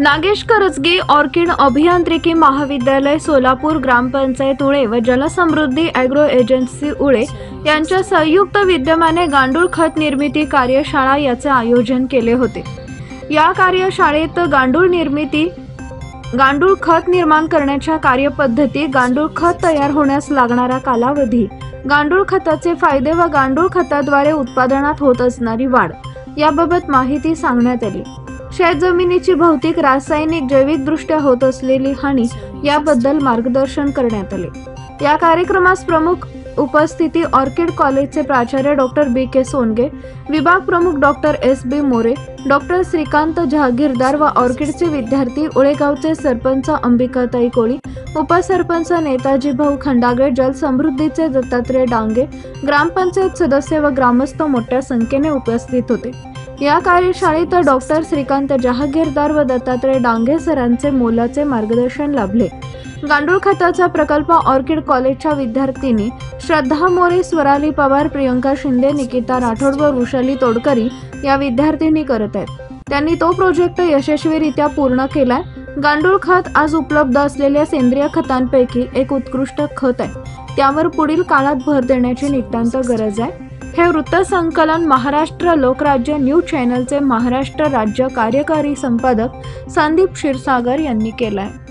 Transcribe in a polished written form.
Nagesh Karajge orchid अभियांत्रिकी महाविद्यालय सोलापूर, ग्रामपंचायत उळे व जलसमृद्धी ॲग्रो एजन्सी उळे यांच्या संयुक्त विद्यमाने गांडूळ खत निर्मिती कार्यशाळा याचे आयोजन केले होते। या कार्यशाळेत गांडूळ खत निर्माण करण्याच्या कार्यपद्धती, गांडूळ खत तयार होण्यास लागणारा कालावधी, गांडूळ खताचे फायदे व गांडूळ खताद्वारे उत्पादनात होत असणारी वाढ याबाबत माहिती सांगण्यात आली। शेतजमिनीची भौतिक, रासायनिक, जैविक दृष्ट्या होत असलेली हानी याबद्दल मार्गदर्शन करण्यात आले। या कार्यक्रमास प्रमुख उपस्थिती ऑर्किड कॉलेजचे प्राचार्य डॉक्टर बी.के. सोनगे, विभाग प्रमुख doctor SB. More, doctor Shrikant Jahagirdar व ऑर्किडचे विद्यार्थी, उळेगावचे सरपंच अंबिकाताई कोळी, उपसरपंच नेताजी भाऊ खंडागळे, जलसमृद्धीचे दत्तात्रय डांगे, ग्रामपंचायत सदस्य व ग्रामस्थ मोठ्या संख्येने उपस्थित होते। या कार्यशाळेत डॉक्टर श्रीकांत जहागीरदार व दत्तात्रय डांगे सरांचे मोलाचे मार्गदर्शन लाभले। गांडूळ खताचा प्रकल्प ऑर्किड कॉलेजच्या विद्यार्थिनी श्रद्धा मोरे, स्वराली पवार, प्रियंका शिंदे, निकिता राठोड व वृषाली तोडकरी या विद्यार्थिनी करत आहेत। त्यांनी तो प्रोजेक्ट यशस्वीरित्या पूर्ण केलाय। गांडूळ खत आज उपलब्ध असलेल्या सेंद्रिय खतांपैकी एक उत्कृष्ट खत आहे, त्यावर पुढील काळात भर देण्याची नितांत गरज आहे। हे वृत्तसंकलन महाराष्ट्र लोकराज्य न्यूज चॅनलचे महाराष्ट्र राज्य कार्यकारी संपादक संदीप क्षीरसागर यांनी केले आहे।